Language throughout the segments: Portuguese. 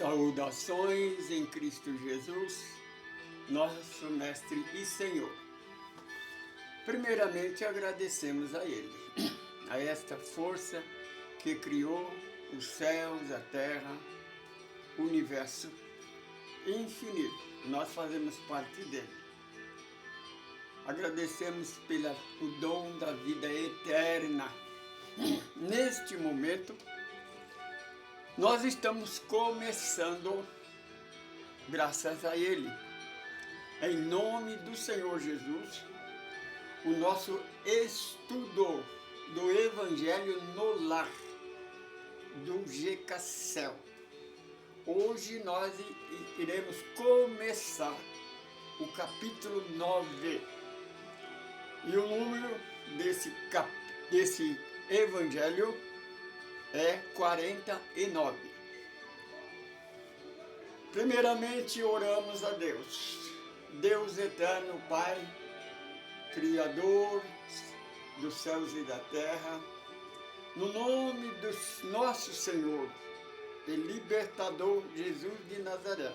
Saudações em Cristo Jesus, nosso Mestre e Senhor. Primeiramente agradecemos a Ele, a esta força que criou os céus, a terra, o universo infinito. Nós fazemos parte dele. Agradecemos pelo dom da vida eterna. Neste momento, nós estamos começando, graças a Ele, em nome do Senhor Jesus, o nosso estudo do Evangelho no Lar, do GECACEL. Hoje nós iremos começar o capítulo 9. E o número desse Evangelho é 49. Primeiramente oramos a Deus. Deus eterno, Pai, Criador dos céus e da terra, no nome do nosso Senhor e Libertador Jesus de Nazaré,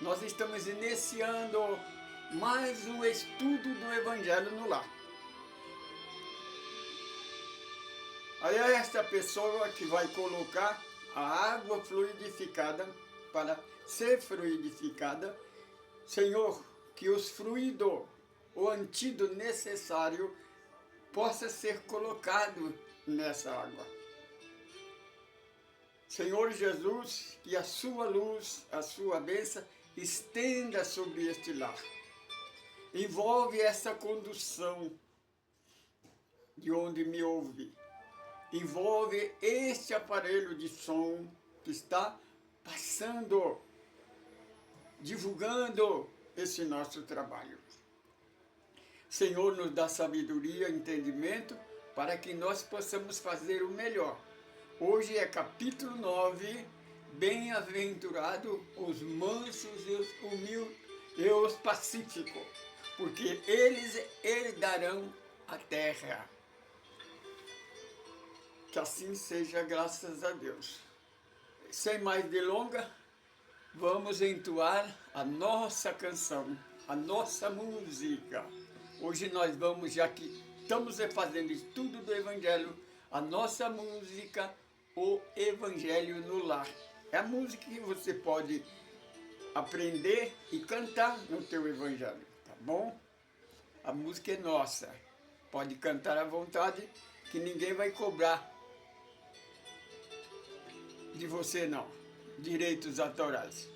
nós estamos iniciando mais um estudo do Evangelho no Lar. Aí é esta pessoa que vai colocar a água fluidificada para ser fluidificada. Senhor, que os fluidos, o antídoto necessário, possa ser colocado nessa água. Senhor Jesus, que a sua luz, a sua bênção estenda sobre este lar. Envolve essa condução de onde me ouve. Envolve este aparelho de som que está passando, divulgando esse nosso trabalho. Senhor, nos dá sabedoria e entendimento para que nós possamos fazer o melhor. Hoje é capítulo 9, bem-aventurados os mansos e os humildes e os pacíficos, porque eles herdarão a terra. Que assim seja, graças a Deus. Sem mais delongas, vamos entoar a nossa canção, a nossa música. Hoje nós vamos, já que estamos fazendo estudo do Evangelho, a nossa música, o Evangelho no Lar. É a música que você pode aprender e cantar no teu Evangelho, tá bom? A música é nossa. Pode cantar à vontade, que ninguém vai cobrar de você não, direitos autorais.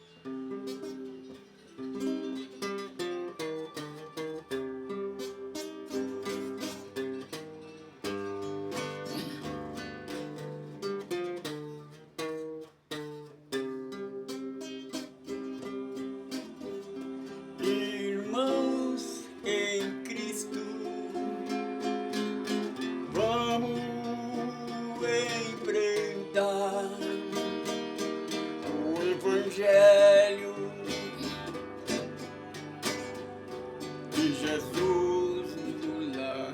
Irmãos em Cristo, vamos enfrentar o Evangelho de Jesus no lar.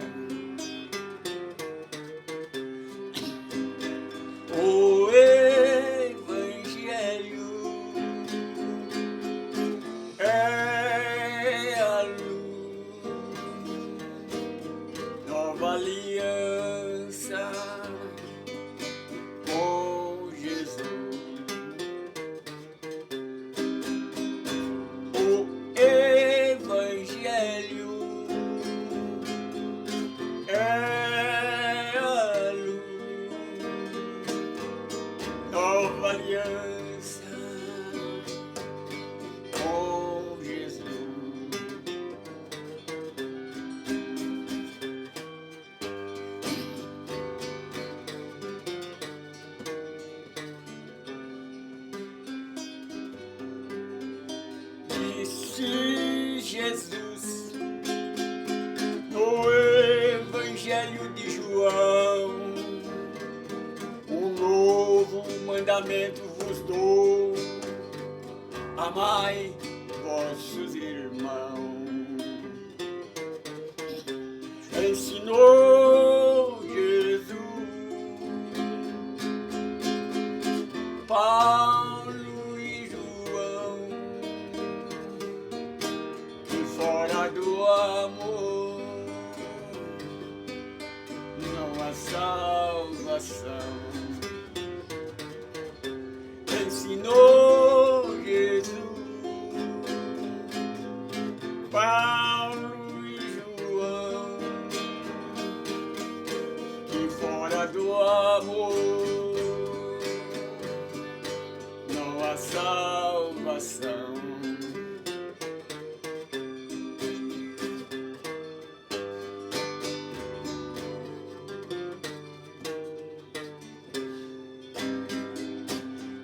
O Evangelho é a luz, nova aliança com Jesus. O Evangelho é a luz, nova aliança com Jesus. Disse Jesus no Evangelho de João: um novo mandamento vos dou, amai vossos irmãos. Ensinou Jesus, Paulo e salvação. Ensinou Jesus, Paulo e João, que fora do amor não há salvação.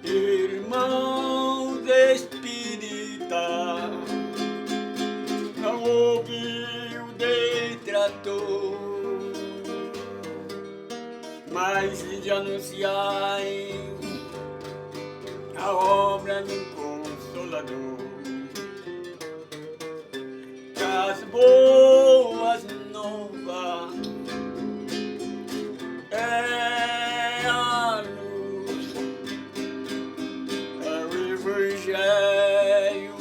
Irmãos espírita, não ouviu detrator, mas de anunciarem a obra do Consolador, que as boas novas é a luz, é o Evangelho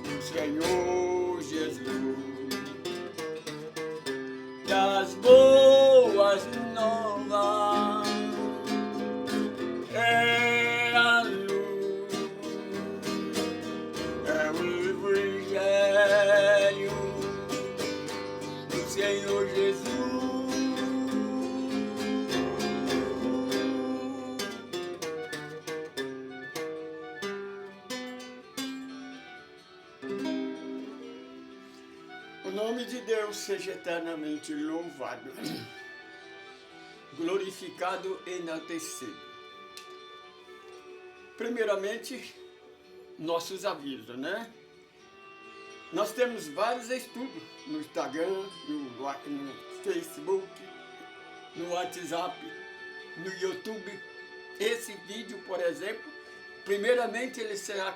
do Senhor Jesus, das boas novas é a luz, é o Evangelho do Senhor Jesus. O nome de Deus seja eternamente louvado, glorificado e enaltecido. Primeiramente, nossos avisos, né? Nós temos vários estudos no Instagram, no Facebook, no WhatsApp, no YouTube. Esse vídeo, por exemplo, primeiramente ele será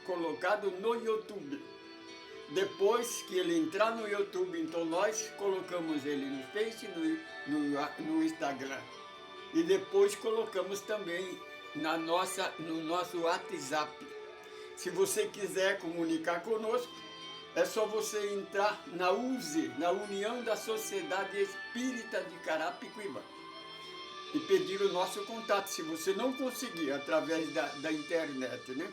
colocado no YouTube. Depois que ele entrar no YouTube, então nós colocamos ele no Face, no Instagram. E depois colocamos também no nosso WhatsApp. Se você quiser comunicar conosco, é só você entrar na USE, na União da Sociedade Espírita de Carapicuíba, e pedir o nosso contato, se você não conseguir, através da internet, né?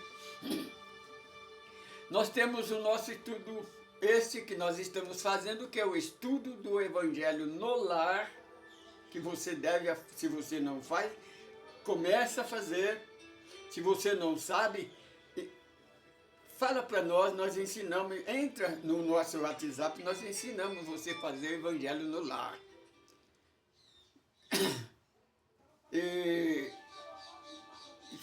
Nós temos o nosso estudo, esse que nós estamos fazendo, que é o estudo do Evangelho no lar, que você deve, se você não faz, começa a fazer. Se você não sabe, fala para nós ensinamos, entra no nosso WhatsApp, nós ensinamos você a fazer o Evangelho no lar. E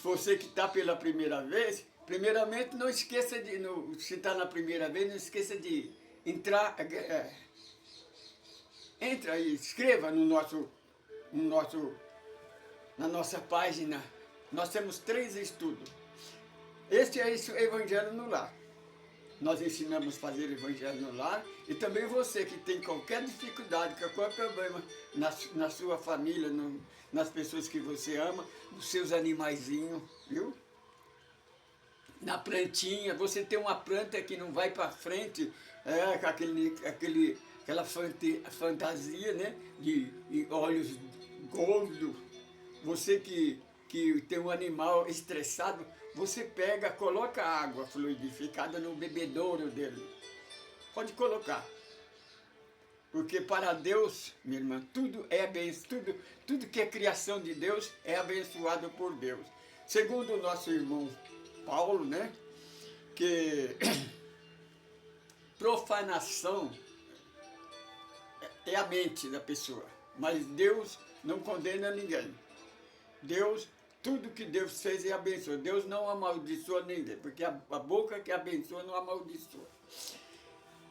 você que está pela primeira vez, primeiramente não esqueça de, se está na primeira vez, não esqueça de entrar, entra e escreva na nossa página. Nós temos 3 estudos. Este é o Evangelho no lar. Nós ensinamos a fazer o Evangelho no lar, e também você que tem qualquer dificuldade, qualquer problema na sua família, nas pessoas que você ama, nos seus animaizinhos, viu? Na plantinha, você tem uma planta que não vai para frente, com aquela fantasia, né, de olhos gordos. Você que tem um animal estressado, você pega, coloca água fluidificada no bebedouro dele. Pode colocar. Porque para Deus, minha irmã, tudo é abençoado, tudo que é criação de Deus é abençoado por Deus. Segundo o nosso irmão Paulo, né, que profanação é a mente da pessoa, mas Deus não condena ninguém. Deus, tudo que Deus fez é abençoa. Deus não amaldiçoa ninguém, porque a boca que abençoa não amaldiçoa.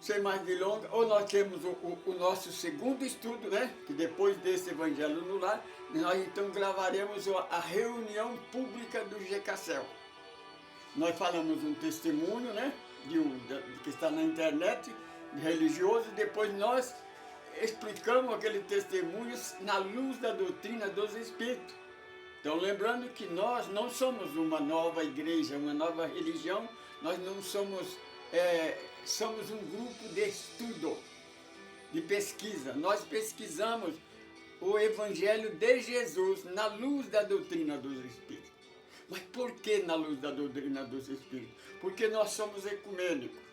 Sem mais delongas, ou nós temos o nosso segundo estudo, né, que depois desse Evangelho no Lar, nós então gravaremos a reunião pública do GCACEL. Nós falamos um testemunho, né, que está na internet, religioso, depois nós explicamos aquele testemunho na luz da doutrina dos Espíritos. Então, lembrando que nós não somos uma nova igreja, uma nova religião, nós não somos, somos um grupo de estudo, de pesquisa. Nós pesquisamos o Evangelho de Jesus na luz da doutrina dos Espíritos. Mas por que na luz da doutrina dos Espíritos? Porque nós somos ecumênicos.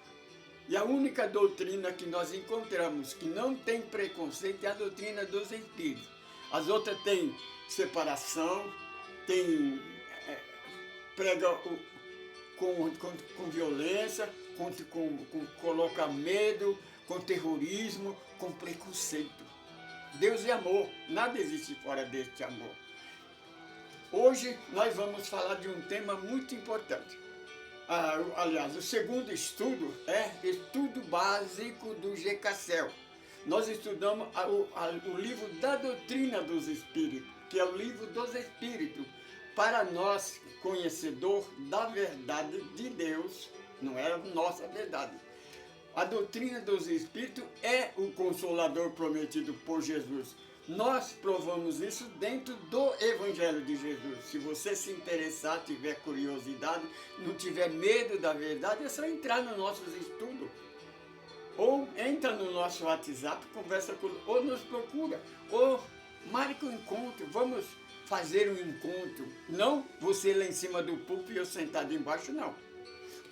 E a única doutrina que nós encontramos que não tem preconceito é a doutrina dos Espíritos. As outras têm separação, tem, prega com violência, coloca medo, com terrorismo, com preconceito. Deus é amor, nada existe fora deste amor. Hoje nós vamos falar de um tema muito importante. Aliás, o segundo estudo é estudo básico do GKCEL. Nós estudamos o livro da doutrina dos Espíritos, que é o livro dos Espíritos. Para nós, conhecedor da verdade de Deus, não é a nossa verdade. A doutrina dos Espíritos é o Consolador prometido por Jesus. Nós provamos isso dentro do Evangelho de Jesus. Se você se interessar, tiver curiosidade, não tiver medo da verdade, é só entrar nos nossos estudos. Ou entra no nosso WhatsApp, conversa conosco, ou nos procura, ou marca um encontro, vamos fazer um encontro. Não você lá em cima do púlpito e eu sentado embaixo, não.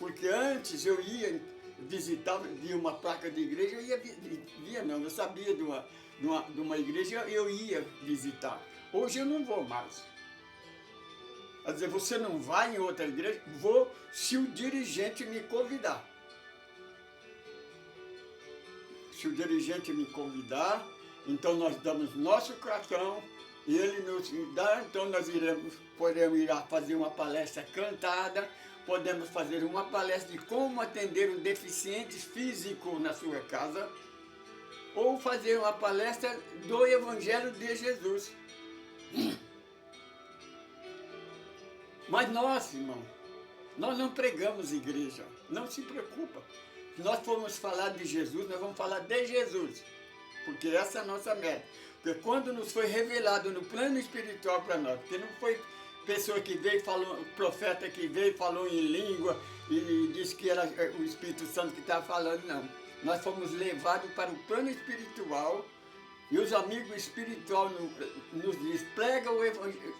Porque antes eu ia visitar, via uma placa de igreja, eu sabia de uma igreja, eu ia visitar. Hoje eu não vou mais. Quer dizer, você não vai em outra igreja? Vou se o dirigente me convidar. Se o dirigente me convidar, então nós damos nosso cartão, e ele nos dá, então nós podemos ir fazer uma palestra cantada, podemos fazer uma palestra de como atender um deficiente físico na sua casa, ou fazer uma palestra do Evangelho de Jesus. Mas nós, irmão, nós não pregamos igreja, não se preocupa. Se nós formos falar de Jesus, nós vamos falar de Jesus, porque essa é a nossa meta. Porque quando nos foi revelado no plano espiritual para nós, porque não foi pessoa que veio, falou, profeta que veio, falou em língua e disse que era o Espírito Santo que estava falando, não. Nós fomos levados para o plano espiritual e os amigos espirituais nos diz, prega o Evangelho,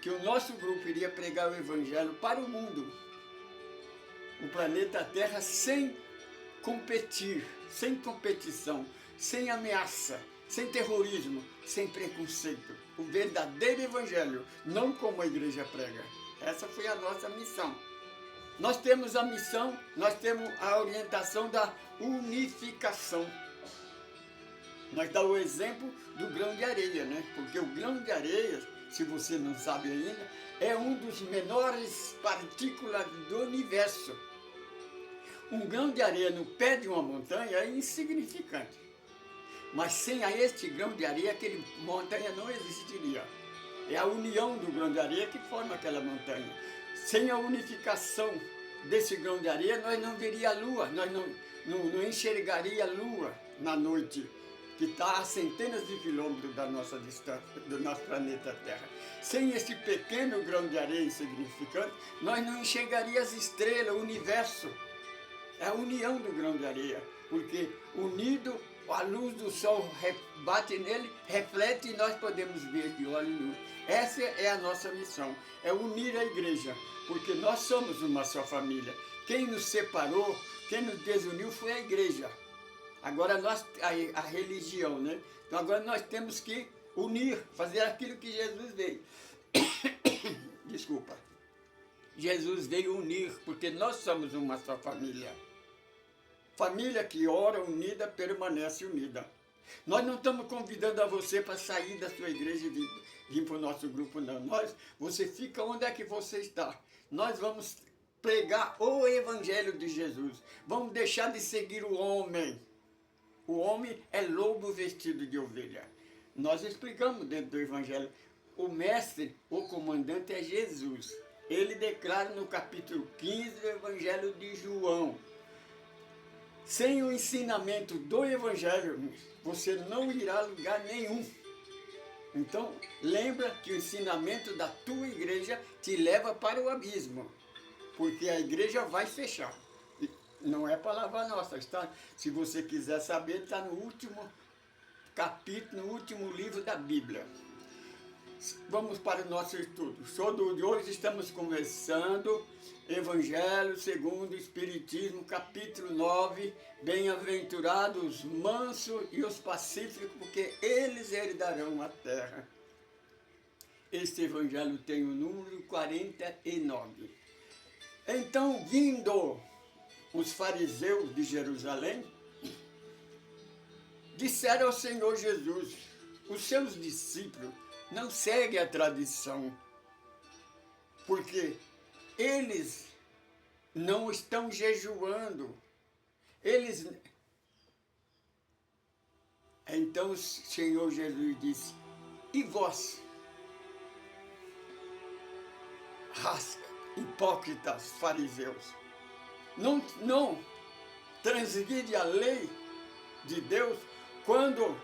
que o nosso grupo iria pregar o Evangelho para o mundo, o planeta Terra, sem competir, sem competição, sem ameaça, sem terrorismo, sem preconceito. O verdadeiro Evangelho, não como a igreja prega. Essa foi a nossa missão. Nós temos a missão, nós temos a orientação da unificação. Nós damos o exemplo do grão de areia, né? Porque o grão de areia, se você não sabe ainda, é um dos menores partículas do universo. Um grão de areia no pé de uma montanha é insignificante. Mas sem este grão de areia, aquela montanha não existiria. É a união do grão de areia que forma aquela montanha. Sem a unificação desse grão de areia, nós não veríamos a lua, nós não enxergaria a lua na noite, que está a centenas de quilômetros da nossa distância, do nosso planeta Terra. Sem esse pequeno grão de areia insignificante, nós não enxergaríamos as estrelas, o universo. É a união do grão de areia, porque unido, a luz do sol bate nele, reflete e nós podemos ver de olho nu. Essa é a nossa missão, é unir a igreja, porque nós somos uma só família. Quem nos separou, quem nos desuniu foi a igreja. Agora nós, a religião, né? Então agora nós temos que unir, fazer aquilo que Jesus veio. Desculpa. Jesus veio unir, porque nós somos uma só família. Família que ora unida, permanece unida. Nós não estamos convidando a você para sair da sua igreja e vir para o nosso grupo, não. Você fica onde é que você está. Nós vamos pregar o Evangelho de Jesus. Vamos deixar de seguir o homem. O homem é lobo vestido de ovelha. Nós explicamos dentro do Evangelho. O mestre, o comandante é Jesus. Ele declara no capítulo 15 do Evangelho de João. Sem o ensinamento do Evangelho, você não irá a lugar nenhum. Então, lembra que o ensinamento da tua igreja te leva para o abismo, porque a igreja vai fechar. Não é palavra nossa, está? Se você quiser saber, está no último capítulo, no último livro da Bíblia. Vamos para o nosso estudo. Sobre de hoje estamos conversando Evangelho segundo o Espiritismo, capítulo 9, bem-aventurados os mansos e os pacíficos, porque eles herdarão a terra. Este evangelho tem o número 49. Então, vindo os fariseus de Jerusalém, disseram ao Senhor Jesus: os seus discípulos não seguem a tradição, porque eles não estão jejuando. Então o Senhor Jesus disse: e vós, raça, hipócritas fariseus, não transgride a lei de Deus, quando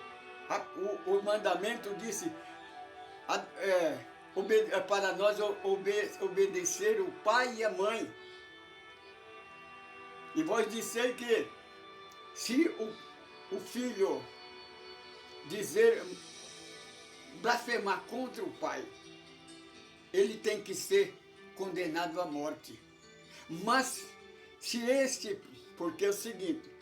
o mandamento disse para nós obedecer o pai e a mãe. E vós disseis que se o filho blasfemar contra o pai, ele tem que ser condenado à morte. Mas se porque é o seguinte,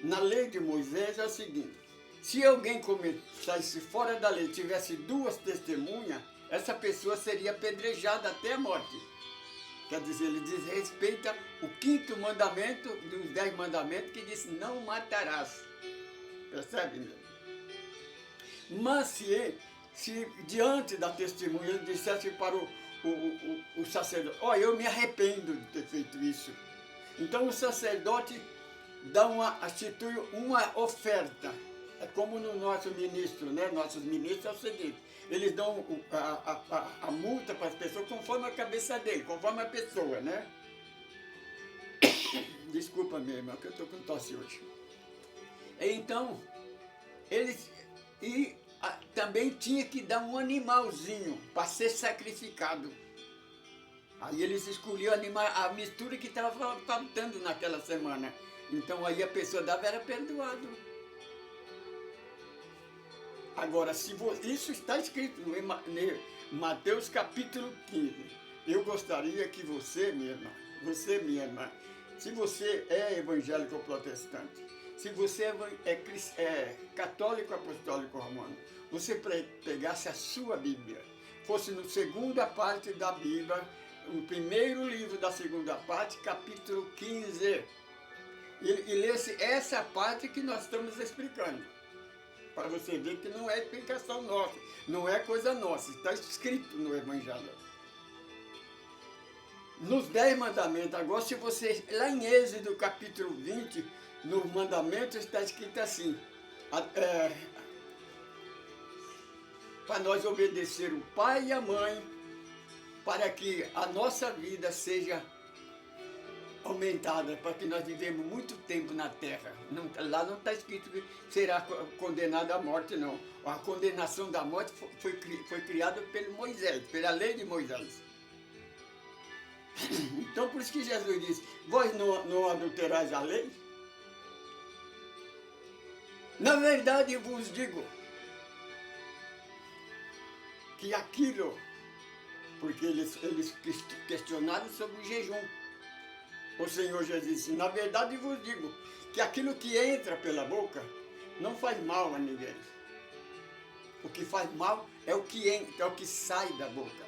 na lei de Moisés é o seguinte: se alguém saísse fora da lei, tivesse 2 testemunhas, essa pessoa seria apedrejada até a morte. Quer dizer, ele desrespeita o 5º mandamento dos 10 mandamentos, que diz: não matarás. Percebe mesmo? Mas se diante da testemunha ele dissesse para o sacerdote: olha, eu me arrependo de ter feito isso. Então o sacerdote institui uma oferta. É como no nosso ministro, né? Nossos ministros é o seguinte: eles dão a multa para as pessoas conforme a cabeça dele, conforme a pessoa, né? Desculpa minha irmã, que eu estou com tosse hoje. Então, eles... também tinha que dar um animalzinho para ser sacrificado. Aí eles escolhiam a mistura que estava faltando naquela semana. Então aí a pessoa dava, era perdoado. Agora, isso está escrito em Mateus capítulo 15. Eu gostaria que você, minha irmã, se você é evangélico ou protestante, se você é católico apostólico romano, você pegasse a sua Bíblia, fosse na segunda parte da Bíblia, o primeiro livro da segunda parte, capítulo 15, e lesse essa parte que nós estamos explicando, para você ver que não é explicação nossa, não é coisa nossa, está escrito no Evangelho. Nos 10 mandamentos, agora se você, lá em Êxodo capítulo 20, no mandamento está escrito assim: para nós obedecer o pai e a mãe, para que a nossa vida seja aumentada, para que nós vivemos muito tempo na terra. Lá não está escrito que será condenado à morte, não. A condenação da morte foi criada pelo Moisés, pela lei de Moisés. Então por isso que Jesus disse: vós não adulterais a lei? Na verdade eu vos digo que aquilo, porque eles questionaram sobre o jejum. O Senhor Jesus disse: na verdade vos digo que aquilo que entra pela boca não faz mal a ninguém. O que faz mal é o que entra, é o que sai da boca.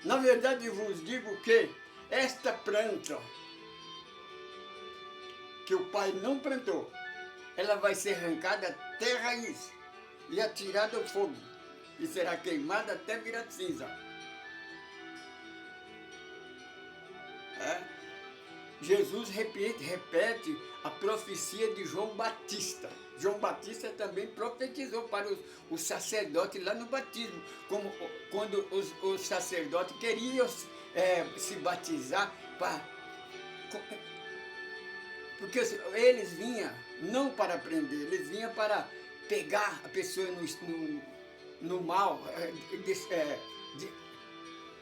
Na verdade vos digo que esta planta que o Pai não plantou, ela vai ser arrancada até a raiz e atirada ao fogo, e será queimada até virar cinza. Jesus repete a profecia de João Batista. João Batista também profetizou para os sacerdotes lá no batismo, quando os sacerdotes queriam se batizar, porque eles vinham não para aprender, eles vinham para pegar a pessoa no mal,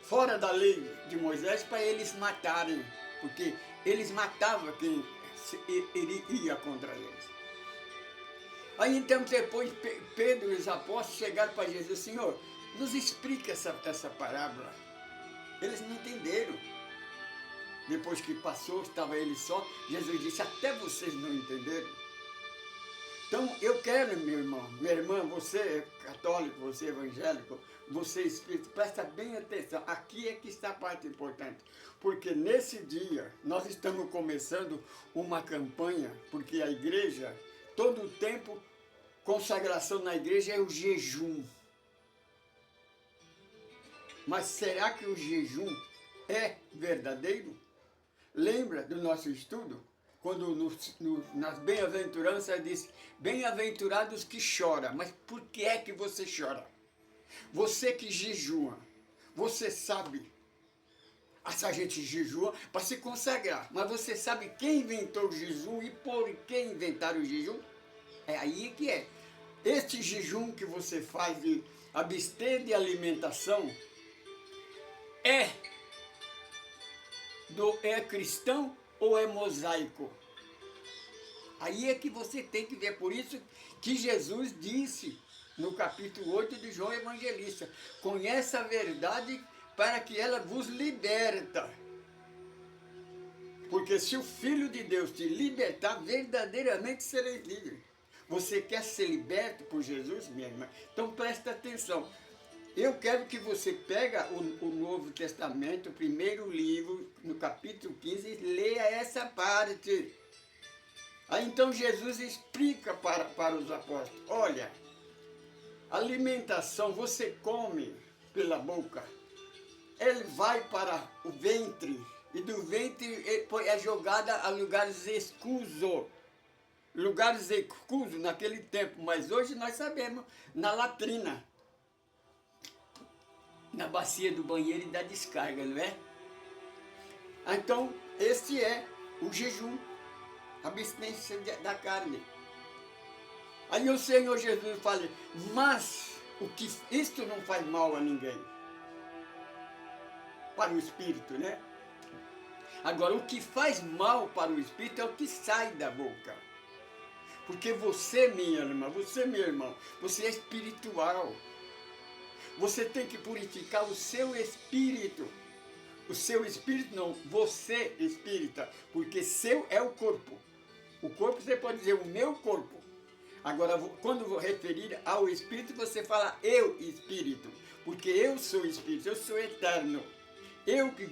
fora da lei de Moisés, para eles matarem, porque eles matavam quem ia contra eles. Aí então depois Pedro e os apóstolos chegaram para Jesus, Senhor, nos explica essa parábola. Eles não entenderam. Depois que passou, estava ele só, Jesus disse, até vocês não entenderam. Então eu quero, meu irmão, minha irmã, você é católico, você é evangélico, você é espírita, presta bem atenção, aqui é que está a parte importante. Porque nesse dia nós estamos começando uma campanha, porque a igreja, todo o tempo, consagração na igreja é o jejum. Mas será que o jejum é verdadeiro? Lembra do nosso estudo? Quando nas bem-aventuranças diz, bem-aventurados que choram. Mas por que é que você chora? Você que jejua, você sabe, essa gente jejua para se consagrar, mas você sabe quem inventou o jejum e por que inventaram o jejum? É aí que é. Este jejum que você faz de abster de alimentação é cristão ou é mosaico? Aí é que você tem que ver, por isso que Jesus disse no capítulo 8 de João Evangelista, conheça a verdade para que ela vos liberta. Porque se o Filho de Deus te libertar, verdadeiramente sereis livres. Você quer ser liberto por Jesus, minha irmã? Então presta atenção. Eu quero que você pegue o Novo Testamento, o primeiro livro, no capítulo 15, e leia essa parte. Aí então Jesus explica para os apóstolos, olha, alimentação você come pela boca, ele vai para o ventre, e do ventre é jogada a lugares escusos. Lugares escusos naquele tempo, mas hoje nós sabemos, na latrina, na bacia do banheiro e da descarga, não é? Então, esse é o jejum, a abstinência da carne. Aí o Senhor Jesus fala, mas isto não faz mal a ninguém. Para o espírito, né? Agora, o que faz mal para o espírito é o que sai da boca. Porque você, minha irmã, você, meu irmão, você é espiritual. Você tem que purificar o seu espírito. O seu espírito não, você espírita, porque seu é o corpo. O corpo você pode dizer o meu corpo. Agora, quando vou referir ao espírito, você fala eu espírito, porque eu sou espírito, eu sou eterno. Eu que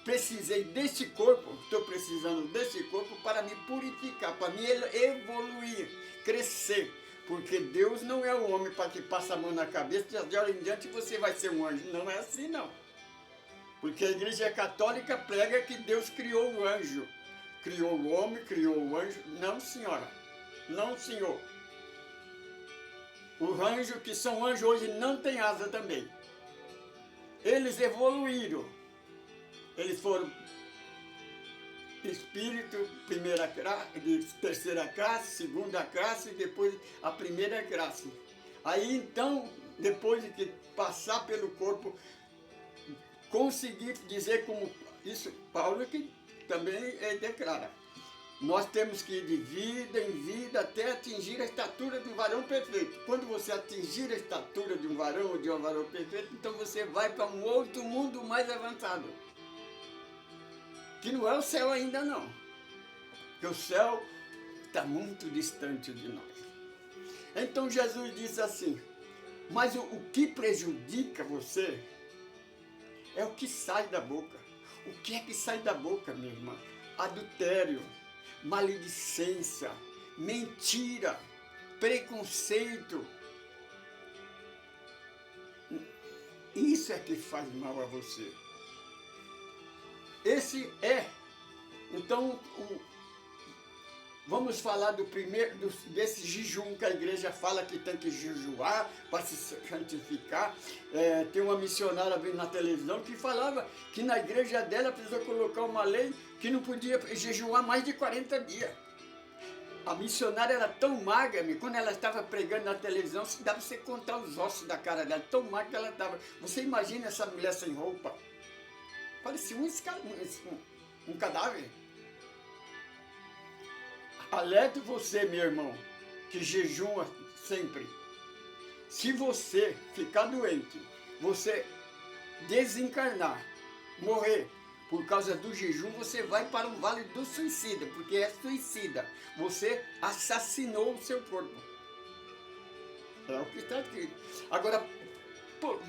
precisei deste corpo, estou precisando deste corpo para me purificar, para me evoluir, crescer. Porque Deus não é o homem para que passe a mão na cabeça e de hora em diante você vai ser um anjo. Não é assim, não. Porque a igreja católica prega que Deus criou o anjo. Criou o homem, criou o anjo. Não, senhora. Não, senhor. Os anjos que são anjos hoje não têm asa também. Eles evoluíram. Eles foram espírito, terceira classe, segunda classe e depois a primeira classe. Aí então, depois de que passar pelo corpo, conseguir dizer como isso, Paulo que também declara. Nós temos que ir de vida em vida até atingir a estatura do varão perfeito. Quando você atingir a estatura de um varão ou de um varão perfeito, então você vai para um outro mundo mais avançado. Que não é o céu ainda não. Porque o céu está muito distante de nós. Então Jesus disse assim, mas o que prejudica você é o que sai da boca. O que é que sai da boca, minha irmã? Adultério, maledicência, mentira, preconceito. Isso é que faz mal a você. Esse é. Então, vamos falar desse jejum que a igreja fala que tem que jejuar para se santificar. Tem uma missionária na televisão que falava que na igreja dela precisou colocar uma lei que não podia jejuar mais de 40 dias. A missionária era tão magra, quando ela estava pregando na televisão, se dava você contar os ossos da cara dela, tão magra que ela estava. Você imagina essa mulher sem roupa? Parecia um cadáver. Alerte você, meu irmão, que jejuma sempre. Se você ficar doente, você desencarnar, morrer por causa do jejum, você vai para o vale do suicida, porque é suicida. Você assassinou o seu corpo. É o que está aqui. Agora,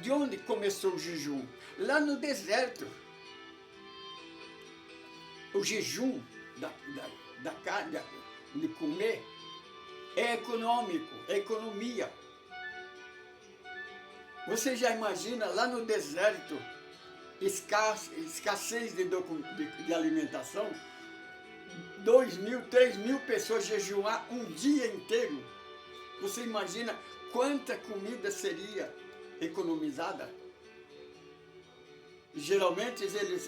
de onde começou o jejum? Lá no deserto. O jejum da carne, de comer, é econômico, é economia. Você já imagina lá no deserto, escassez de alimentação, 2.000, 3.000 pessoas jejuar um dia inteiro. Você imagina quanta comida seria economizada? Geralmente eles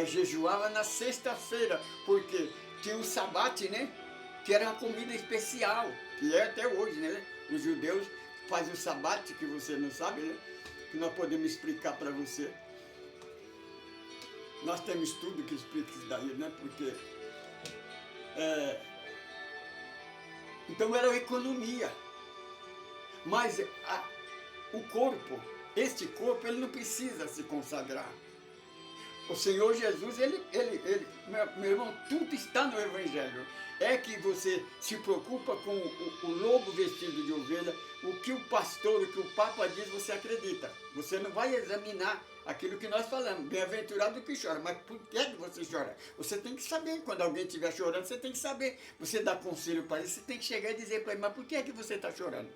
jejuavam na sexta-feira, porque tinha o sabate, né? Que era uma comida especial, que é até hoje, né? Os judeus fazem o sabate, que você não sabe, né? Que nós podemos explicar para você. Nós temos tudo que explica isso daí, né? Porque então era uma economia. Mas o corpo, este corpo, ele não precisa se consagrar. O Senhor Jesus, meu irmão, tudo está no Evangelho. É que você se preocupa com o lobo vestido de ovelha, o que o pastor, o que o Papa diz, você acredita. Você não vai examinar aquilo que nós falamos. Bem-aventurado o que chora. Mas por que você chora? Você tem que saber. Quando alguém estiver chorando, você tem que saber. Você dá conselho para ele, você tem que chegar e dizer para ele, mas por que você está chorando?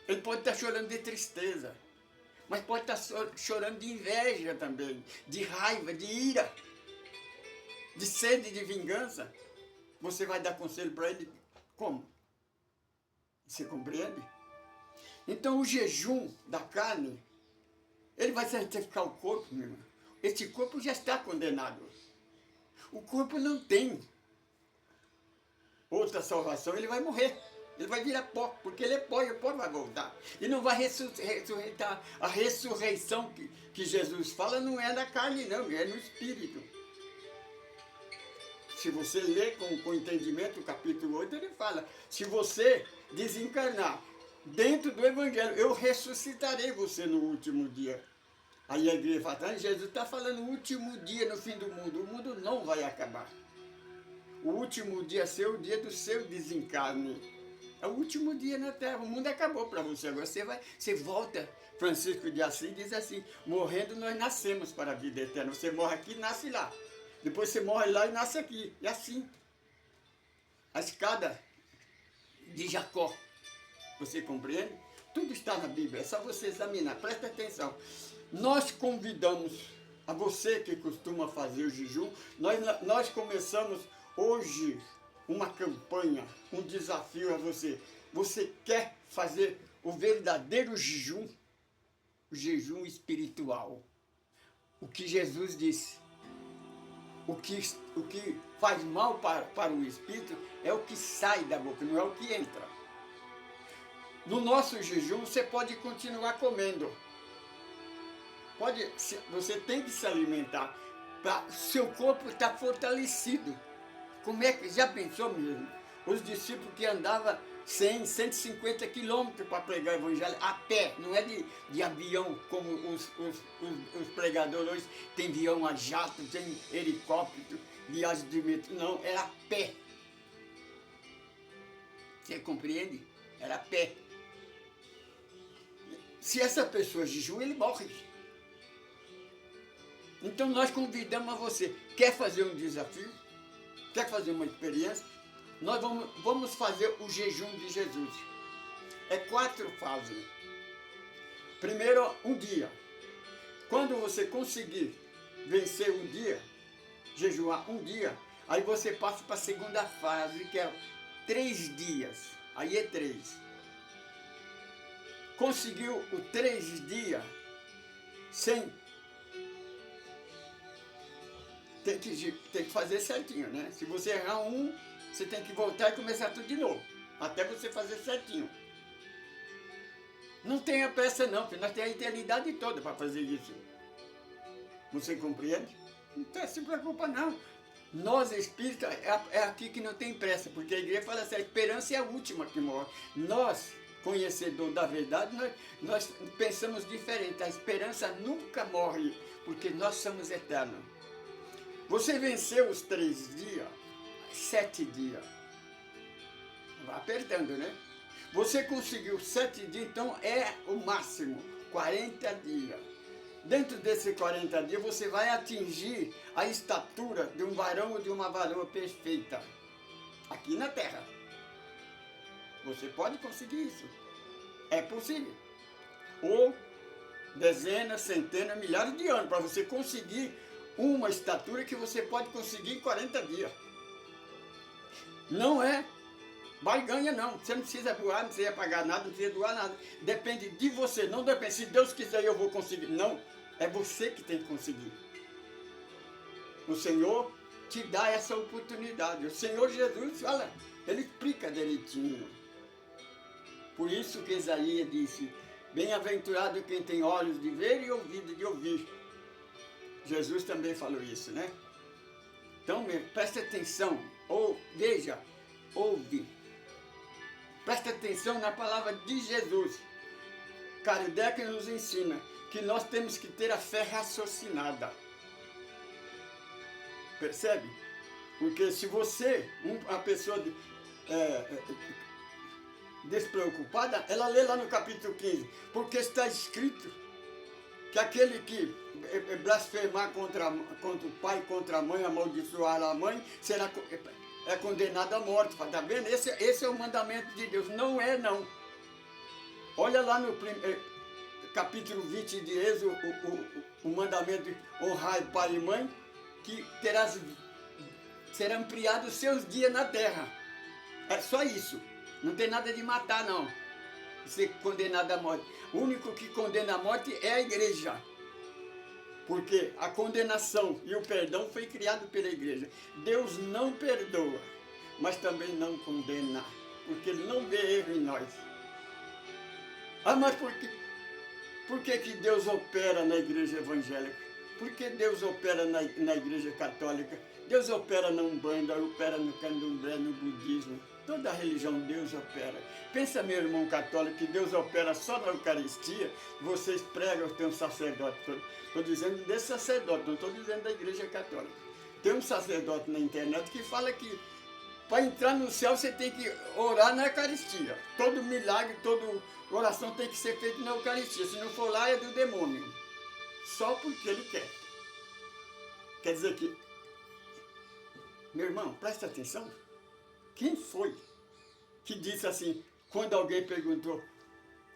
Ele pode estar chorando de tristeza, mas pode estar chorando de inveja também, de raiva, de ira, de sede de vingança. Você vai dar conselho para ele como? Você compreende? Então o jejum da carne, ele vai santificar o corpo, meu irmão. Esse corpo já está condenado. O corpo não tem outra salvação, ele vai morrer. Ele vai virar pó, porque ele é pó e o pó vai voltar. E não vai ressuscitar. A ressurreição que Jesus fala não é da carne, não, é no espírito. Se você ler com entendimento o capítulo 8, ele fala, se você desencarnar dentro do Evangelho, eu ressuscitarei você no último dia. Aí a igreja fala, Jesus está falando o último dia no fim do mundo não vai acabar. O último dia seu, o dia do seu desencarne. É o último dia na Terra, o mundo acabou para você. Agora você volta, Francisco de Assis diz assim, morrendo nós nascemos para a vida eterna. Você morre aqui e nasce lá. Depois você morre lá e nasce aqui. E assim. A escada de Jacó. Você compreende? Tudo está na Bíblia, é só você examinar. Presta atenção. Nós convidamos a você que costuma fazer o jejum, nós começamos hoje uma campanha, um desafio a você. Você quer fazer o verdadeiro jejum? O jejum espiritual. O que Jesus disse. O que faz mal para o espírito é o que sai da boca, não é o que entra. No nosso jejum, você pode continuar comendo. Você tem que se alimentar. Seu corpo está fortalecido. Como é que, já pensou mesmo? Os discípulos que andavam 100, 150 quilômetros para pregar o evangelho a pé, não é de avião como os pregadores hoje, tem avião a jato, tem helicóptero, viagem de metrô, não, era a pé. Você compreende? Era a pé. Se essa pessoa jejua, ele morre. Então nós convidamos a você, quer fazer um desafio? Quer fazer uma experiência? Nós vamos fazer o jejum de Jesus. É 4 fases. Primeiro, um dia. Quando você conseguir vencer um dia, jejuar um dia, aí você passa para a segunda fase, que é 3 dias. Aí é 3. Conseguiu o 3 dias sem... Tem que fazer certinho, né? Se você errar um, você tem que voltar e começar tudo de novo. Até você fazer certinho. Não tenha pressa não, porque nós temos a eternidade toda para fazer isso. Você compreende? Não se preocupa não. Nós espíritas, é aqui que não tem pressa, porque a igreja fala assim, a esperança é a última que morre. Nós, conhecedor da verdade, nós pensamos diferente. A esperança nunca morre, porque nós somos eternos. Você venceu os 3 dias, 7 dias. Vai apertando, né? Você conseguiu 7 dias, então é o máximo, 40 dias. Dentro desses 40 dias, você vai atingir a estatura de um varão ou de uma varoa perfeita. Aqui na Terra. Você pode conseguir isso. É possível. Ou dezenas, centenas, milhares de anos para você conseguir uma estatura que você pode conseguir em 40 dias. Não é barganha, não. Você não precisa voar, não precisa pagar nada, não precisa doar nada. Depende de você, não depende. Se Deus quiser, eu vou conseguir. Não, é você que tem que conseguir. O Senhor te dá essa oportunidade. O Senhor Jesus, olha, Ele explica direitinho. Por isso que Isaías disse, bem-aventurado quem tem olhos de ver e ouvido de ouvir. Jesus também falou isso, né? Então, preste atenção, ou veja, ouve. Preste atenção na palavra de Jesus. Kardec nos ensina que nós temos que ter a fé raciocinada. Percebe? Porque se você, uma pessoa despreocupada, ela lê lá no capítulo 15, porque está escrito que aquele que blasfemar contra o pai, contra a mãe, amaldiçoar a mãe, será condenado à morte. Está vendo? Esse é o mandamento de Deus. Não é, não. Olha lá no capítulo 20 de Êxodo, o mandamento de honrar pai e mãe, que serão ampliados os seus dias na terra. É só isso. Não tem nada de matar, não. Ser condenado à morte. O único que condena a morte é a igreja. Porque a condenação e o perdão foi criado pela igreja. Deus não perdoa, mas também não condena, porque Ele não vê erro em nós. Ah, mas por que Deus opera na igreja evangélica? Por que Deus opera na igreja católica? Deus opera na Umbanda, opera no Candomblé, no budismo. Toda a religião Deus opera. Pensa, meu irmão católico, que Deus opera só na Eucaristia. Vocês pregam, tem um sacerdote. Estou dizendo desse sacerdote, não estou dizendo da igreja católica. Tem um sacerdote na internet que fala que para entrar no céu você tem que orar na Eucaristia. Todo milagre, toda oração tem que ser feita na Eucaristia. Se não for lá, é do demônio. Só porque ele quer. Quer dizer que, meu irmão, presta atenção. Quem foi que disse assim, quando alguém perguntou,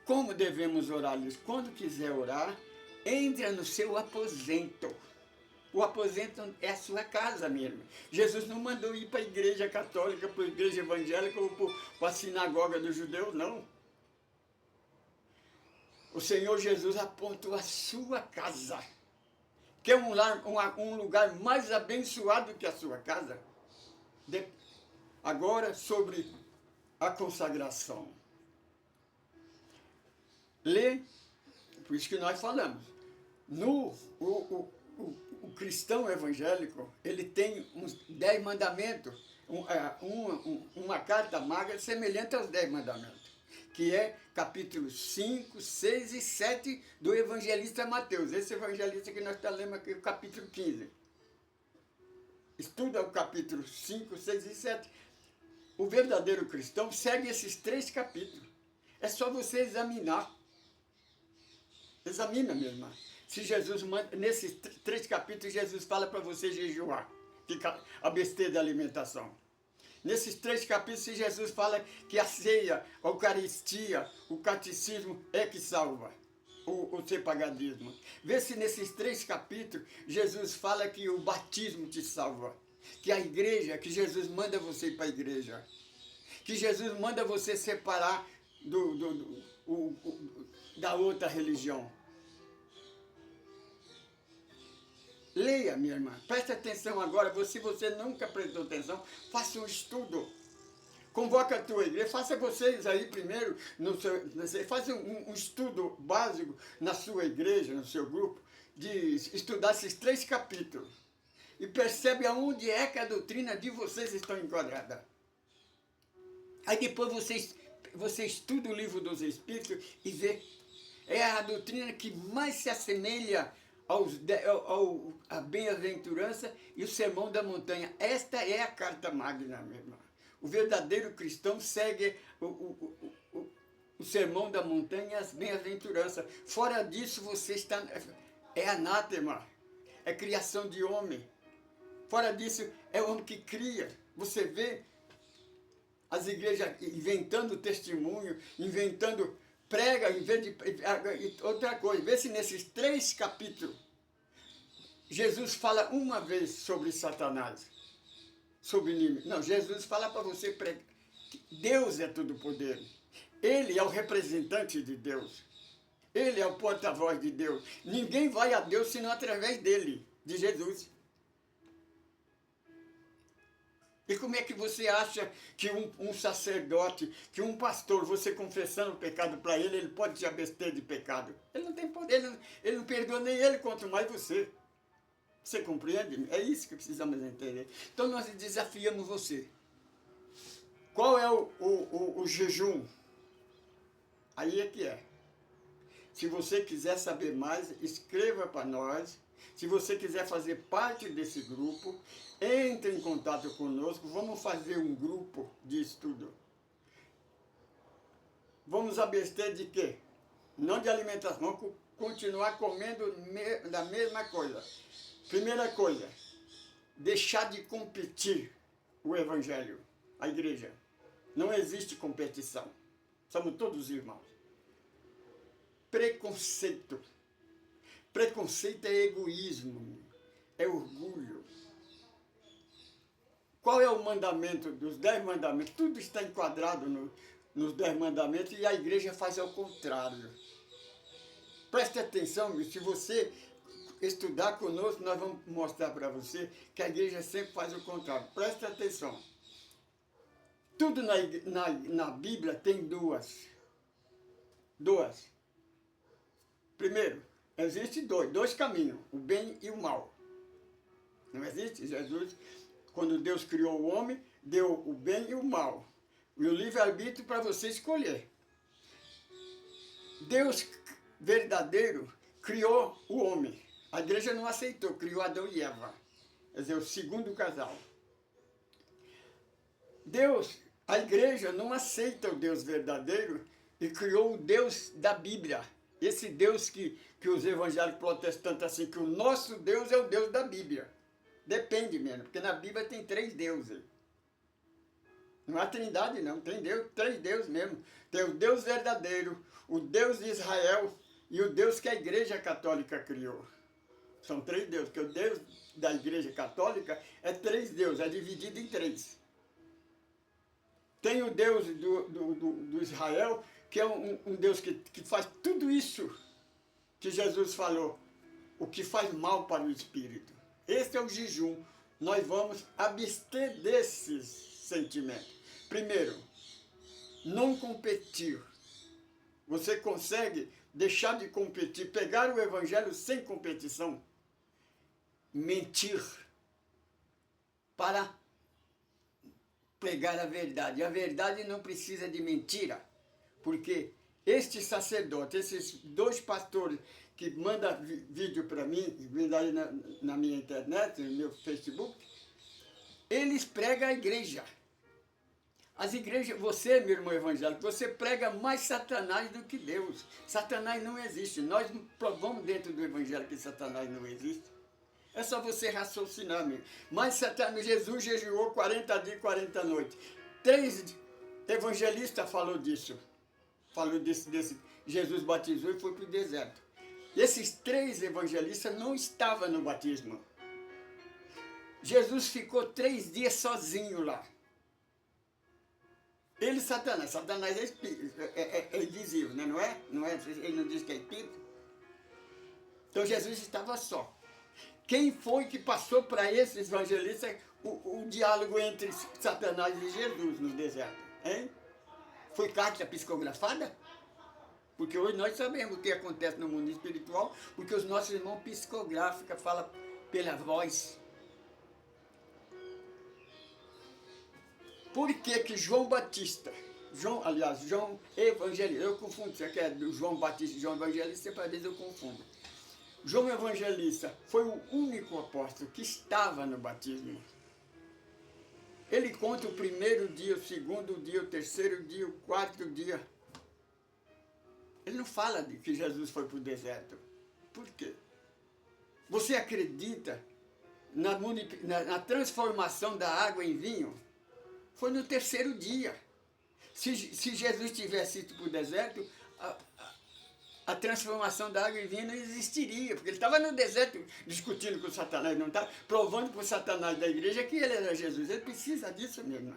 como devemos orar? Ele disse, quando quiser orar, entra no seu aposento. O aposento é a sua casa mesmo. Jesus não mandou ir para a igreja católica, para a igreja evangélica ou para a sinagoga dos judeus, não. O Senhor Jesus apontou a sua casa, que é um lugar mais abençoado que a sua casa. Agora, sobre a consagração. Lê, por isso que nós falamos. O cristão evangélico, ele tem uns 10 mandamentos, uma carta magra semelhante aos 10 mandamentos, que é capítulo 5, 6 e 7 do evangelista Mateus. Esse evangelista que nós estamos lendo aqui, o capítulo 15. Estuda o capítulo 5, 6 e 7. O verdadeiro cristão segue esses 3 capítulos. É só você examinar. Examina, minha irmã. Se Jesus manda, nesses 3 capítulos, Jesus fala para você jejuar. Fica a besteira da alimentação. Nesses 3 capítulos, Jesus fala que a ceia, a Eucaristia, o catecismo é que salva o sepagadismo. Vê se nesses 3 capítulos, Jesus fala que o batismo te salva. Que a igreja, que Jesus manda você ir para a igreja. Que Jesus manda você separar da outra religião. Leia, minha irmã. Preste atenção agora. Se você nunca prestou atenção, faça um estudo. Convoca a tua igreja. Faça vocês aí primeiro, faça um estudo básico na sua igreja, no seu grupo, de estudar esses 3 capítulos. e percebe aonde é que a doutrina de vocês está enquadrada. Aí depois você estuda o livro dos Espíritos e vê, é a doutrina que mais se assemelha à bem-aventurança e o sermão da montanha. Esta é a carta magna, meu irmão. O verdadeiro cristão segue o sermão da montanha e as bem-aventuranças. Fora disso, você está... É anátema, é criação de homem. Fora disso, é o homem que cria. Você vê as igrejas inventando testemunho, inventando prega, em vez de... Outra coisa, vê se nesses 3 capítulos, Jesus fala uma vez sobre Satanás, sobre inimigo. Não, Jesus fala para você pregar. Deus é todo poder. Ele é o representante de Deus. Ele é o porta-voz de Deus. Ninguém vai a Deus senão através dele, de Jesus. E como é que você acha que um sacerdote, que um pastor, você confessando o pecado para ele, ele pode te abster de pecado? Ele não tem poder, ele não perdoa nem ele, quanto mais você. Você compreende? É isso que precisamos entender. Então nós desafiamos você. Qual é o jejum? Aí é que é. Se você quiser saber mais, escreva para nós. Se você quiser fazer parte desse grupo, entre em contato conosco. Vamos fazer um grupo de estudo. Vamos abster de quê? Não de alimentação, vamos continuar comendo da mesma coisa. Primeira coisa, deixar de competir o Evangelho, a igreja. Não existe competição. Somos todos irmãos. Preconceito. Preconceito é egoísmo, é orgulho. Qual é o mandamento dos 10 mandamentos? Tudo está enquadrado nos 10 mandamentos e a igreja faz ao contrário. Preste atenção, se você estudar conosco, nós vamos mostrar para você que a igreja sempre faz o contrário. Preste atenção. Tudo na Bíblia tem duas. Primeiro, existe dois caminhos, o bem e o mal. Não existe? Jesus, quando Deus criou o homem, deu o bem e o mal. E o livre-arbítrio para você escolher. Deus verdadeiro criou o homem. A igreja não aceitou, criou Adão e Eva. Quer dizer, o segundo casal. A igreja não aceita o Deus verdadeiro e criou o Deus da Bíblia. Esse Deus que os evangélicos protestantes, assim, que o nosso Deus é o Deus da Bíblia. Depende mesmo, porque na Bíblia tem 3 deuses. Não há trindade não, tem 3 deuses mesmo. Tem o Deus verdadeiro, o Deus de Israel e o Deus que a Igreja Católica criou. São 3 deuses, porque o Deus da Igreja Católica é 3 deuses, é dividido em 3. Tem o Deus do Israel, que é um Deus que faz tudo isso que Jesus falou, o que faz mal para o espírito. Esse é o jejum. Nós vamos abster desses sentimentos. Primeiro, não competir. Você consegue deixar de competir, pegar o evangelho sem competição, mentir para pregar a verdade. A verdade não precisa de mentira, porque este sacerdote, esses 2 pastores que mandam vídeo para mim, vem aí na minha internet, no meu Facebook, eles pregam a igreja. As igrejas, você, meu irmão evangélico, você prega mais Satanás do que Deus. Satanás não existe. Nós provamos dentro do evangelho que Satanás não existe. É só você raciocinar mesmo. Mas Satanás, Jesus jejuou 40 dias e 40 noites. 3 evangelistas falou disso. Falou desse Jesus batizou e foi para o deserto. Esses 3 evangelistas não estavam no batismo. Jesus ficou 3 dias sozinho lá. Satanás é espírito, é invisível, né? Não é? Ele não diz que é espírito? Então Jesus estava só. Quem foi que passou para esses evangelistas o diálogo entre Satanás e Jesus no deserto? Hein? Foi carta psicografada? Porque hoje nós sabemos o que acontece no mundo espiritual, porque os nossos irmãos psicográficos falam pela voz. Por que que João Batista, João Evangelista, eu confundo, você quer do João Batista e João Evangelista, para vezes eu confundo. João Evangelista foi o único apóstolo que estava no batismo. Ele conta o primeiro dia, o segundo dia, o terceiro dia, o quarto dia. Ele não fala de que Jesus foi para o deserto. Por quê? Você acredita na transformação da água em vinho? Foi no terceiro dia. Se Jesus tivesse ido para o deserto, a transformação da água em vinho não existiria, porque ele estava no deserto discutindo com Satanás, não estava provando para o Satanás da igreja que ele era Jesus. Ele precisa disso mesmo.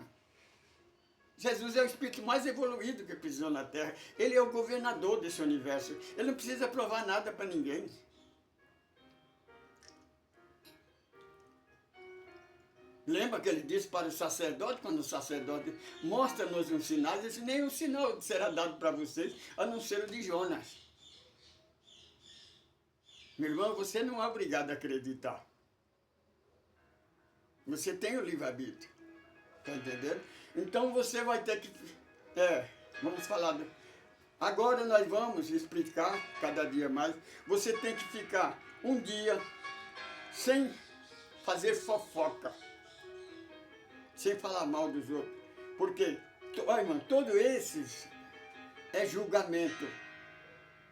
Jesus é o espírito mais evoluído que pisou na terra. Ele é o governador desse universo. Ele não precisa provar nada para ninguém. Lembra que ele disse para o sacerdote, quando o sacerdote mostra-nos um sinal, ele disse, nenhum sinal será dado para vocês, a não ser o de Jonas. Meu irmão, você não é obrigado a acreditar. Você tem o livre-arbítrio. Está entendendo? Então você vai ter que... vamos falar... Agora nós vamos explicar, cada dia mais, você tem que ficar um dia sem fazer fofoca. Sem falar mal dos outros. Porque, olha, irmão, todos esses é julgamento.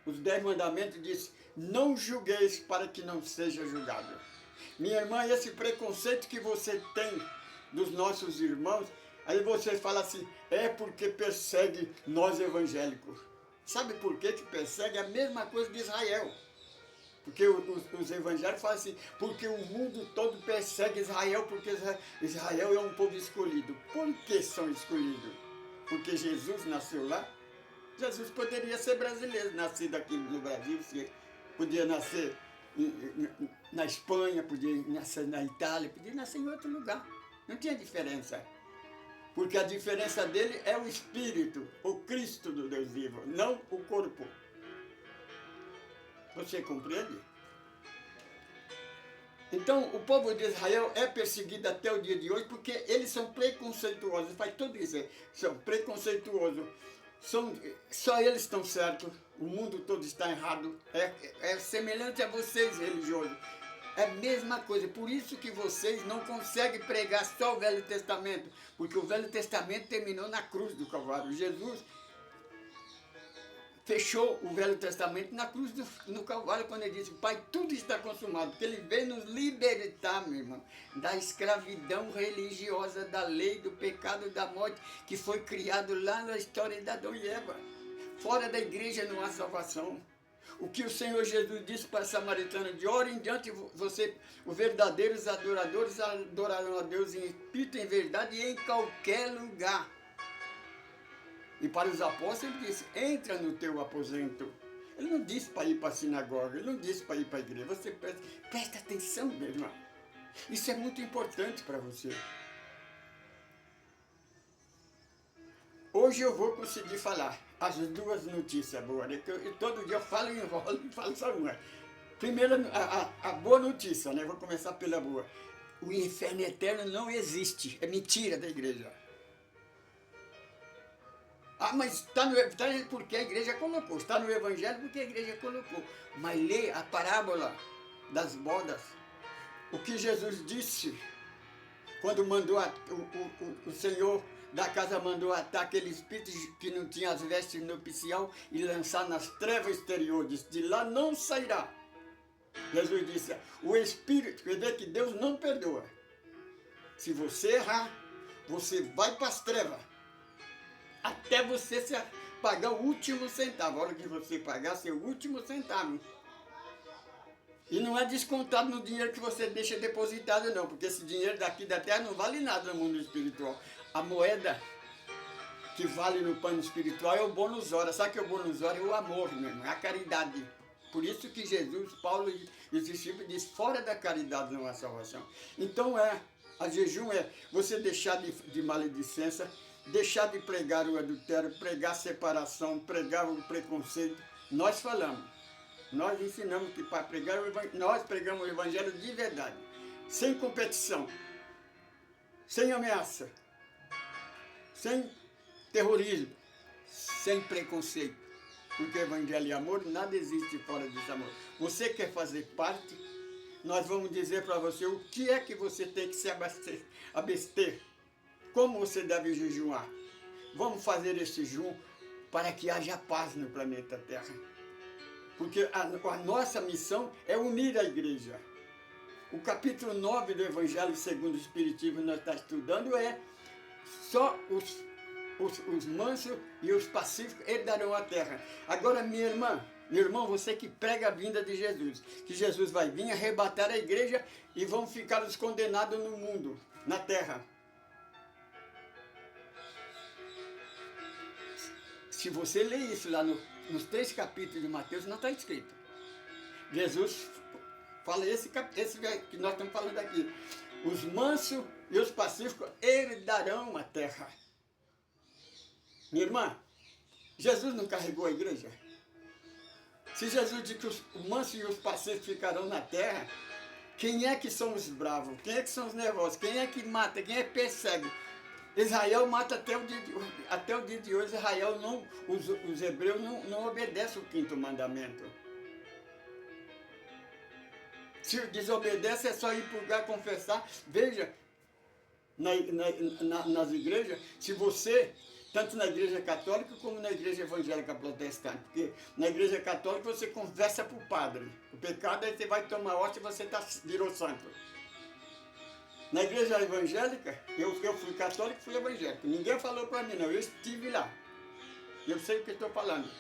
Os 10 mandamentos dizem, não julgueis para que não seja julgado. Minha irmã, esse preconceito que você tem dos nossos irmãos, aí você fala assim, é porque persegue nós evangélicos. Sabe por que persegue? É a mesma coisa de Israel. Porque os evangélicos falam assim, porque o mundo todo persegue Israel, porque Israel é um povo escolhido. Por que são escolhidos? Porque Jesus nasceu lá? Jesus poderia ser brasileiro, nascido aqui no Brasil, podia nascer na Espanha, podia nascer na Itália, podia nascer em outro lugar. Não tinha diferença. Porque a diferença dele é o Espírito, o Cristo do Deus vivo, não o corpo. Você compreende? Então, o povo de Israel é perseguido até o dia de hoje porque eles são preconceituosos. Faz tudo isso, são preconceituosos. Só eles estão certos, o mundo todo está errado. É semelhante a vocês, religiosos. É a mesma coisa, por isso que vocês não conseguem pregar só o Velho Testamento, porque o Velho Testamento terminou na cruz do Calvário. Jesus fechou o Velho Testamento na cruz no Calvário, quando ele disse, Pai, tudo está consumado, porque ele veio nos libertar, meu irmão, da escravidão religiosa, da lei, do pecado, da morte, que foi criado lá na história de Adão e Eva. Fora da igreja não há salvação. O que o Senhor Jesus disse para a samaritana, de hora em diante, os verdadeiros adoradores adorarão a Deus em espírito, em verdade e em qualquer lugar. E para os apóstolos ele disse, entra no teu aposento. Ele não disse para ir para a sinagoga, ele não disse para ir para a igreja. Você presta atenção, meu irmão. Isso é muito importante para você. Hoje eu vou conseguir falar as duas notícias boas, né? Todo dia eu falo e enrolo e falo só uma. Primeiro, a boa notícia, né? Vou começar pela boa. O inferno eterno não existe, é mentira da igreja. Ah, mas está porque a igreja colocou. Está no Evangelho porque a igreja colocou. Mas lê a parábola das bodas. O que Jesus disse quando mandou o Senhor da casa mandou atar aquele espírito que não tinha as vestes nupcial e lançar nas trevas exteriores. De lá não sairá. Jesus disse, o espírito, quer dizer que Deus não perdoa. Se você errar, você vai para as trevas. Até você pagar o último centavo. A hora que você pagar seu último centavo. E não é descontado no dinheiro que você deixa depositado, não. Porque esse dinheiro daqui da terra não vale nada no mundo espiritual. A moeda que vale no plano espiritual é o bônus hora. Sabe o que é o bônus hora? É o amor mesmo, é a caridade. Por isso que Jesus, Paulo e os discípulos dizem, fora da caridade não há salvação. Então a jejum é você deixar de maledicência, deixar de pregar o adultério, pregar a separação, pregar o preconceito. Nós falamos, nós ensinamos que para pregar o evangelho, nós pregamos o evangelho de verdade, sem competição, sem ameaça. sem terrorismo, sem preconceito. Porque Evangelho e amor, nada existe fora desse amor. Você quer fazer parte? Nós vamos dizer para você o que é que você tem que se abster. Como você deve jejuar. Vamos fazer esse jejum para que haja paz no planeta Terra. Porque a nossa missão é unir a igreja. O capítulo 9 do Evangelho segundo o Espiritismo que nós estamos estudando é só os mansos e os pacíficos herdarão a terra. Agora, minha irmã, meu irmão, você que prega a vinda de Jesus, que Jesus vai vir arrebatar a igreja e vão ficar os condenados no mundo, na terra. Se você ler isso lá nos 3 capítulos de Mateus, não está escrito. Jesus fala esse que nós estamos falando aqui. Os mansos e os pacíficos herdarão a terra. Minha irmã, Jesus não carregou a igreja? Se Jesus diz que os mansos e os pacíficos ficarão na terra, quem é que são os bravos? Quem é que são os nervosos? Quem é que mata? Quem é que persegue? Israel mata até o dia de hoje. Israel não, os hebreus não obedecem o 5º mandamento. Se desobedece é só ir para o lugar confessar. Veja, nas igrejas, se você, tanto na igreja católica como na igreja evangélica protestante, porque na igreja católica você conversa para o padre. O pecado aí você vai tomar hóstia e você virou santo. Na igreja evangélica, eu fui católico e fui evangélico. Ninguém falou para mim não, eu estive lá. Eu sei o que estou falando.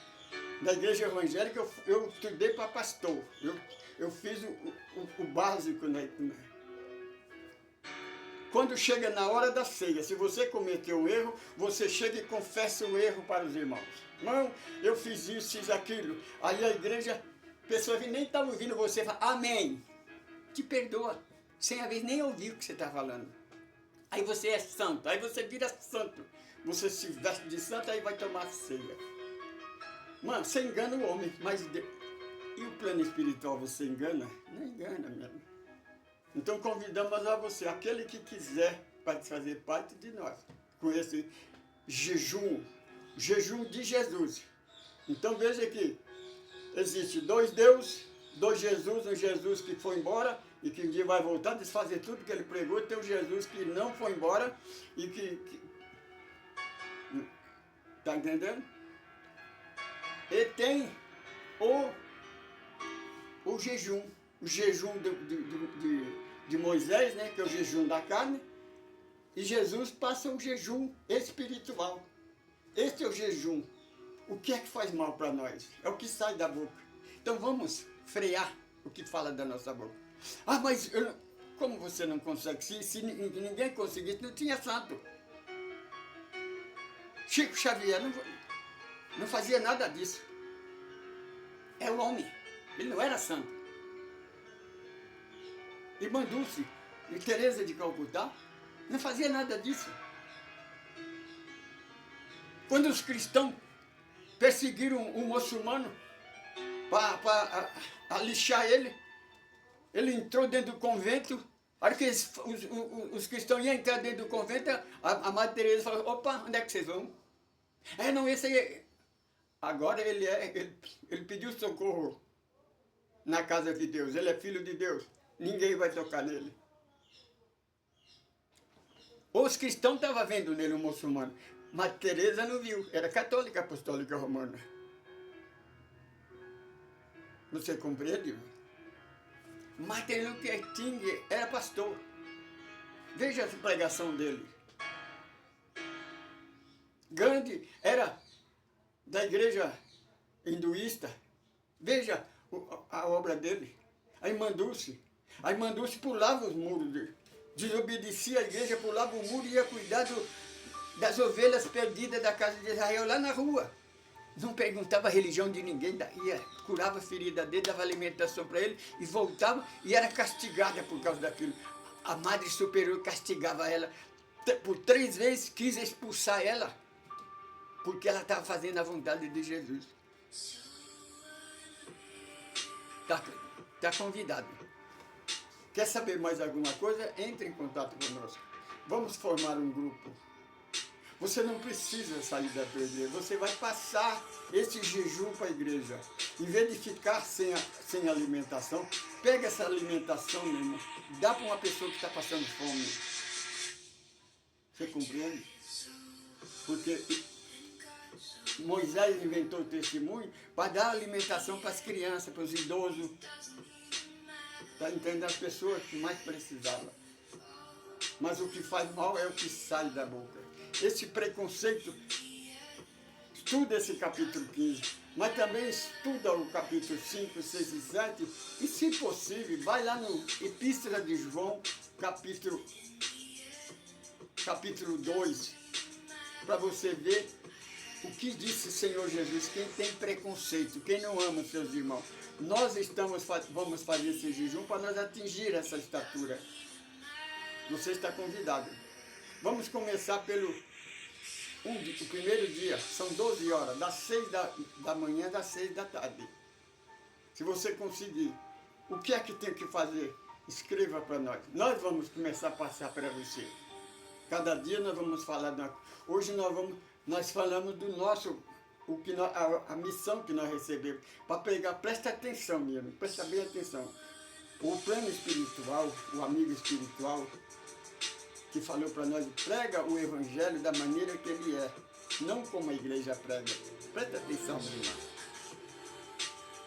Na igreja evangélica eu estudei para pastor. Eu fiz o básico. Quando chega na hora da ceia, se você cometeu um erro, você chega e confessa o erro para os irmãos. Irmão, eu fiz isso, fiz aquilo. Aí a igreja, a pessoa que nem está ouvindo você, fala, amém. Te perdoa, sem a vez nem ouvir o que você está falando. Aí você é santo, aí você vira santo. Você se veste de santo, aí vai tomar ceia. Mano, você engana o homem, mas e o plano espiritual você engana? Não engana mesmo. Então convidamos a você, aquele que quiser fazer parte de nós, com esse jejum de Jesus. Então veja que existe 2 deuses, 2 Jesus, um Jesus que foi embora e que um dia vai voltar, desfazer tudo que ele pregou, tem um Jesus que não foi embora e que tá entendendo? E tem o jejum de Moisés, né, que é o jejum da carne, e Jesus passa o jejum espiritual. Esse é o jejum. O que é que faz mal para nós? É o que sai da boca. Então vamos frear o que fala da nossa boca. Ah, mas como você não consegue? Se ninguém conseguisse, não tinha santo. Chico Xavier não fazia nada disso. É o homem. Ele não era santo. Irmã Dulce e Teresa de Calcutá não fazia nada disso. Quando os cristãos perseguiram um muçulmano para lixar ele, ele entrou dentro do convento. A hora que os cristãos iam entrar dentro do convento, a Madre Teresa falou, opa, onde é que vocês vão? Não, esse aí... Agora ele pediu socorro na casa de Deus. Ele é filho de Deus. Ninguém vai tocar nele. Os cristãos estavam vendo nele um muçulmano. Mas Teresa não viu. Era católica apostólica romana. Você compreende? Martin Luther King era pastor. Veja a pregação dele. Gandhi era da igreja hinduísta. Veja a obra dele. A irmã Dulce pulava os muros, desobedecia a igreja, pulava o muro e ia cuidar das ovelhas perdidas da casa de Israel lá na rua. Não perguntava a religião de ninguém, ia, curava a ferida dele, dava alimentação para ele e voltava e era castigada por causa daquilo. A Madre Superior castigava ela. Por 3 vezes quis expulsar ela, porque ela estava fazendo a vontade de Jesus. Está convidado. Quer saber mais alguma coisa? Entre em contato conosco. Vamos formar um grupo. Você não precisa sair da tua igreja, você vai passar esse jejum para a igreja. Em vez de ficar sem alimentação, pega essa alimentação mesmo, dá para uma pessoa que está passando fome. Você compreende? Porque Moisés inventou o testemunho para dar alimentação para as crianças, para os idosos, para entender as pessoas que mais precisavam. Mas o que faz mal é o que sai da boca. Esse preconceito, estuda esse capítulo 15, mas também estuda o capítulo 5, 6 e 7, e se possível, vai lá no Epístola de João, capítulo 2, para você ver o que disse o Senhor Jesus, quem tem preconceito, quem não ama seus irmãos. Nós vamos fazer esse jejum para nós atingir essa estatura. Você está convidado. Vamos começar pelo o primeiro dia, são 12 horas, das 6 da manhã às 6 da tarde. Se você conseguir, o que é que tem que fazer? Escreva para nós. Nós vamos começar a passar para você. Cada dia nós vamos falar. Hoje nós falamos do nosso, a missão que nós recebemos. Para pegar, presta atenção mesmo, presta bem atenção. O plano espiritual, o amigo espiritual, que falou para nós, prega o evangelho da maneira que ele é, não como a igreja prega. Presta atenção, meu irmão.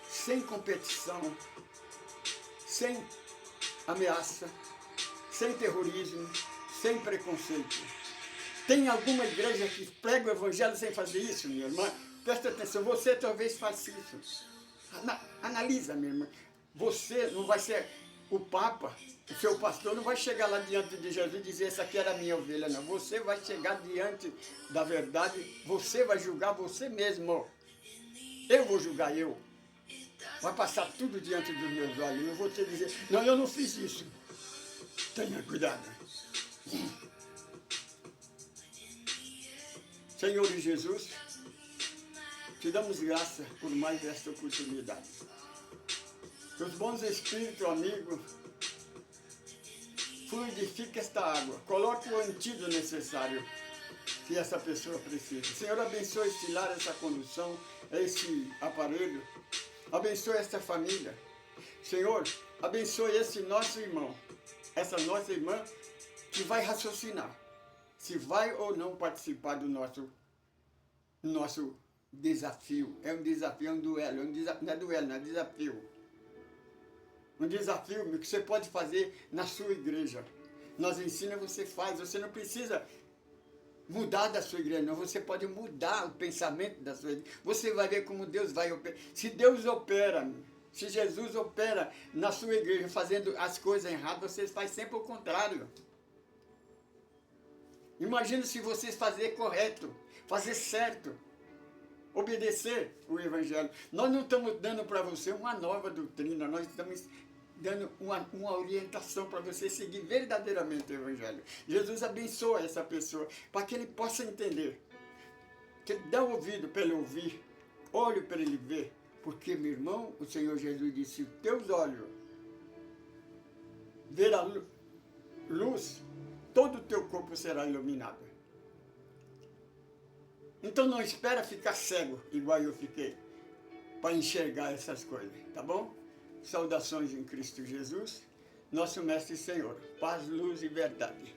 Sem competição, sem ameaça, sem terrorismo, sem preconceito. Tem alguma igreja que prega o evangelho sem fazer isso, minha irmã? Presta atenção, você talvez faça isso. Analisa, minha irmã. Você não vai ser o Papa, o seu pastor não vai chegar lá diante de Jesus e dizer, essa aqui era a minha ovelha, não. Você vai chegar diante da verdade, você vai julgar você mesmo. Eu vou julgar eu. Vai passar tudo diante dos meus olhos. Eu vou te dizer, não, eu não fiz isso. Tenha cuidado. Senhor Jesus, te damos graça por mais esta oportunidade. Que os bons espíritos, amigos, fluidifiquem esta água. Coloque o antídoto necessário que essa pessoa precisa. Senhor, abençoe este lar, essa condução, esse aparelho. Abençoe esta família. Senhor, abençoe esse nosso irmão, essa nossa irmã que vai raciocinar se vai ou não participar do nosso desafio. É um desafio, é um duelo. Não é duelo, não é desafio. Um desafio que você pode fazer na sua igreja. Nós ensinamos, você faz. Você não precisa mudar da sua igreja, não. Você pode mudar o pensamento da sua igreja. Você vai ver como Deus vai operar. Se Deus opera, se Jesus opera na sua igreja fazendo as coisas erradas, você faz sempre o contrário. Imagina se vocês fazerem correto, fazer certo, obedecer o Evangelho. Nós não estamos dando para você uma nova doutrina, nós estamos dando uma orientação para você seguir verdadeiramente o Evangelho. Jesus abençoa essa pessoa, para que ele possa entender. Que dá ouvido para ele ouvir, olho para ele ver. Porque, meu irmão, o Senhor Jesus disse, os teus olhos ver a luz, todo o teu corpo será iluminado. Então não espera ficar cego, igual eu fiquei, para enxergar essas coisas, tá bom? Saudações em Cristo Jesus, nosso Mestre e Senhor. Paz, luz e verdade.